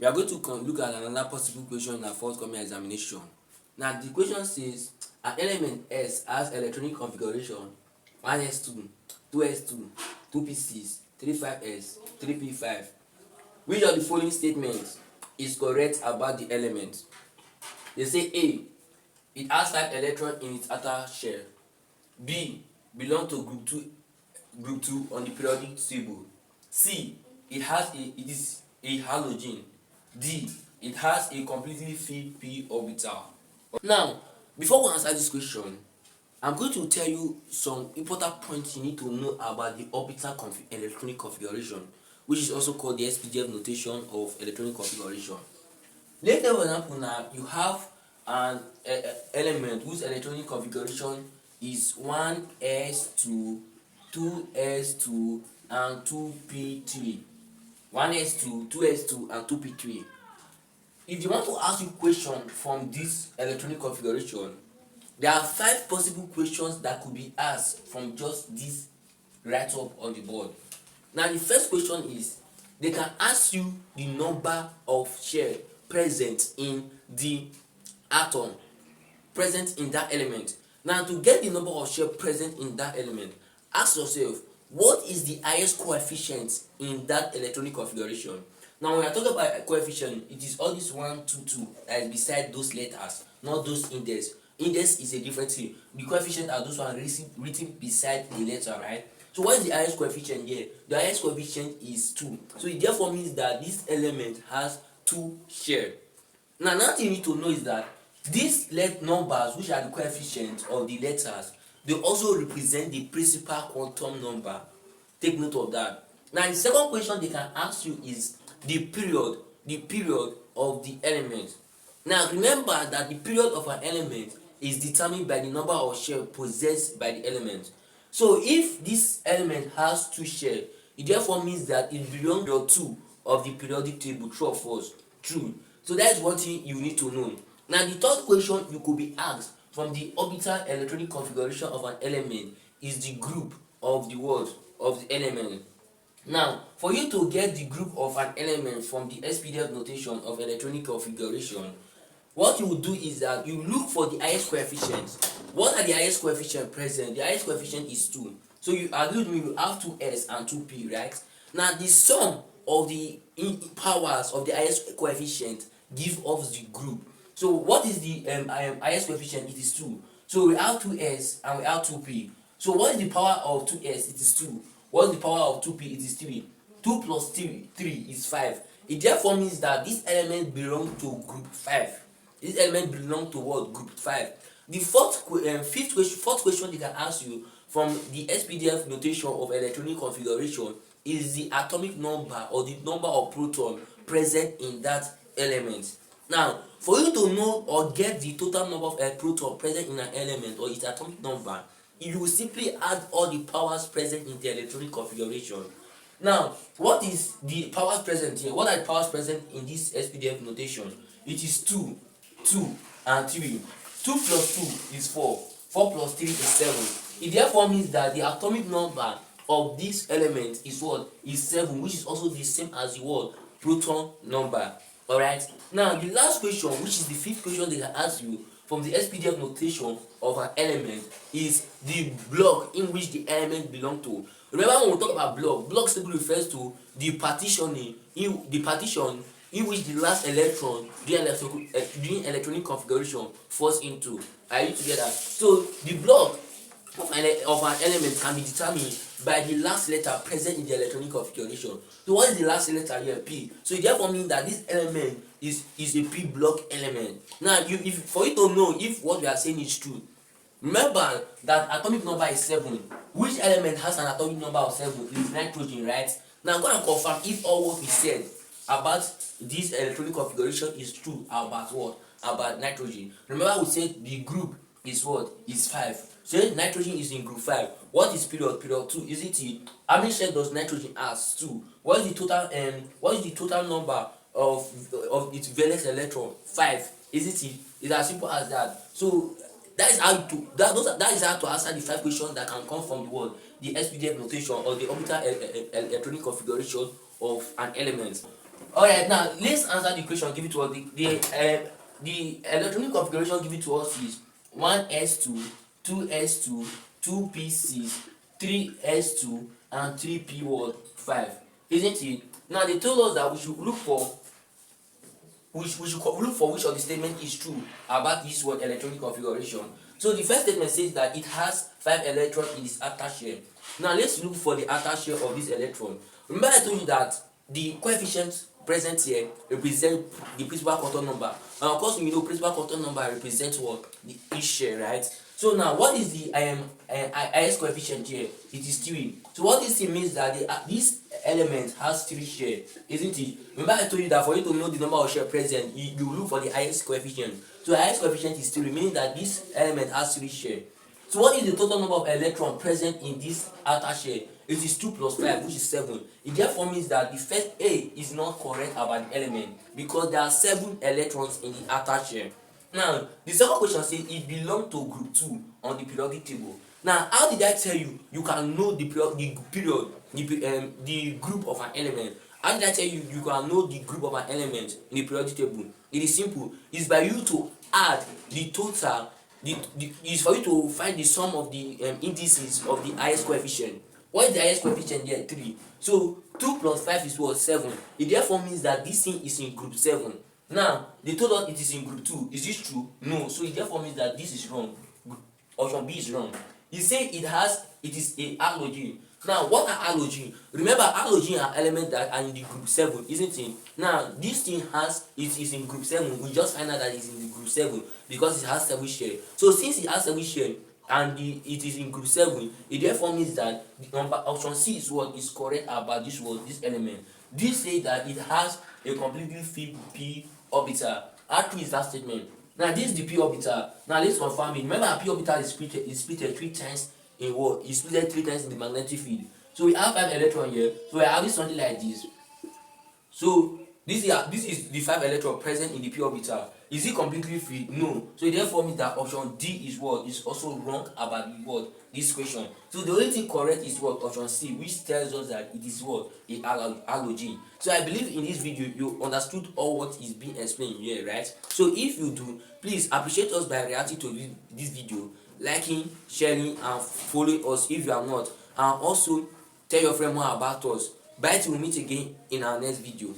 We are going to look at another possible question in our forthcoming examination. Now the question says an element S has electronic configuration 1s2, 2s2, 2p6, 35s, 3p5. Which of the following statements is correct about the element? They say A. It has 5 electrons in its outer shell. B. Belong to group 2 on the periodic table. C. It is a halogen. D. It has a completely filled p orbital. Now, before we answer this question, I'm going to tell you some important points you need to know about the orbital electronic configuration, which is also called the SPDF notation of electronic configuration. Let's say, for example, now you have an element whose electronic configuration is 1s2, 2s2, and 2p3. 1s2, 2s2, and 2p3. If you want to ask you question from this electronic configuration, there are 5 possible questions that could be asked from just this right up on the board. Now the first question is, they can ask you the number of shell present in the atom, present in that element. Now to get the number of shell present in that element, ask yourself, what is the highest coefficient in that electronic configuration? Now when I talk about coefficient, it is all this 1, 2, 2 that is beside those letters, not those index. Index is a different thing. The coefficient are those ones written beside the letter, right? So what is the highest coefficient here? The highest coefficient is 2. So it therefore means that this element has 2 shells. Now another thing you need to know is that these numbers, which are the coefficients of the letters, they also represent the principal quantum number. Take note of that. Now the second question they can ask you is the period of the element. Now remember that the period of an element is determined by the number of shells possessed by the element. So if this element has 2 shells, it therefore means that it belongs to 2 of the periodic table. True or false? True. So that is one thing you need to know. Now the third question you could be asked from the orbital electronic configuration of an element is the group of the word of the element. Now for you to get the group of an element from the SPDF notation of electronic configuration, what you will do is that you look for the highest coefficients. What are the highest coefficient present? The highest coefficient is 2. So you agree with me, you have 2s and 2p, right? Now the sum of the powers of the highest coefficient give us the group. So what is the highest coefficient? It is 2. So we have 2s and we have 2p. So what is the power of 2s? It is 2. What is the power of 2p? It is 3. 2 plus 3 is 5. It therefore means that this element belongs to group 5. This element belongs to what? Group 5. The fourth question they can ask you from the SPDF notation of electronic configuration is the atomic number or the number of protons present in that element. Now, for you to know or get the total number of protons present in an element or its atomic number, you will simply add all the powers present in the electronic configuration. Now, what is the powers present here? What are the powers present in this SPDF notation? It is 2, 2, and 3. 2 plus 2 is 4. 4 plus 3 is 7. It therefore means that the atomic number of this element is what? Is 7, which is also the same as the word proton number. Alright? Now, the last question, which is the fifth question they can ask you from the SPDF notation of an element, is the block in which the element belongs to. Remember when we talk about block simply refers to the partition in which the last electron during electronic configuration falls into. Are you together? So the block of an element can be determined by the last letter present in the electronic configuration. So what is the last letter here? P. So it therefore means that this element is a p block element. Now for you to know if what we are saying is true, remember that atomic number is 7. Which element has an atomic number of 7? It is nitrogen, right? Now I'm going to confirm if all what we said about this electronic configuration is true about what? About nitrogen. Remember we said the group is what? Is 5. So nitrogen is in group 5. What is period? Period 2. Is it? How many shells does nitrogen has? 2. What is the total number of its valence electron? 5. Is it? It's as simple as that. So that is how to answer the 5 questions that can come from the word, the SPDF notation or the orbital electronic configuration of an element. Alright, now let's answer the question given to us. The electronic configuration given to us is 1s2, 2s2, 2p6, 3s2, and 3p5, isn't it? Now they told us that we should look for look for which of the statement is true about this word electronic configuration. So the first statement says that it has 5 electrons in its outer shell. Now let's look for the outer shell of this electron. Remember I told you that the coefficients present here represent the principal quantum number, and of course we know principal quantum number represents what? The each shell, right? So now what is the highest coefficient here? It is 3. So what this thing means that this element has 3 shell, isn't it? Remember I told you that for you to know the number of shell present, you look for the highest coefficient. So the highest coefficient is 3, meaning that this element has 3 shell. So what is the total number of electrons present in this outer shell? It is 2 plus 5, which is 7. It therefore means that the first A is not correct about the element because there are 7 electrons in the outer shell. Now, the second question says it belongs to group 2 on the periodic table. Now, how did I tell you you can know the group of an element? How did I tell you you can know the group of an element in the periodic table? It is simple. It's by you to add the total. Is for you to find the sum of the indices of the highest coefficient. What is the highest coefficient there? 3. So 2 plus 5 is what? 7. It therefore means that this thing is in group 7. Now they told us it is in group 2. Is this true? No. So it therefore means that this is wrong. Option B is wrong. He said it is a halogen. Now what are halogen? Remember halogen are elements that are in the group 7, isn't it? Now this thing it is in group 7. We just find out that it's in the group 7 because it has 7 shell. So since it has 7 shell and it is in group 7, it therefore means that the number option C is what is correct about this element. This says that it has a completely filled p orbital. How true is that statement? Now this is the p orbital. Now let's confirm it. Remember p orbital is split 3 times in what? It's split 3 times in the magnetic field. So we have 5 electrons here. So we are having something like this. So this is the 5 electrons present in the p orbital. Is it completely free? No. So it therefore means that option D is what? Is also wrong about the what? This question. So the only thing correct is what? Option C, which tells us that it is what? A halogen. So I believe in this video you understood all what is being explained here, right? So if you do, please appreciate us by reacting to this video, liking, sharing, and following us if you are not, and also tell your friend more about us. Bye till we meet again in our next video.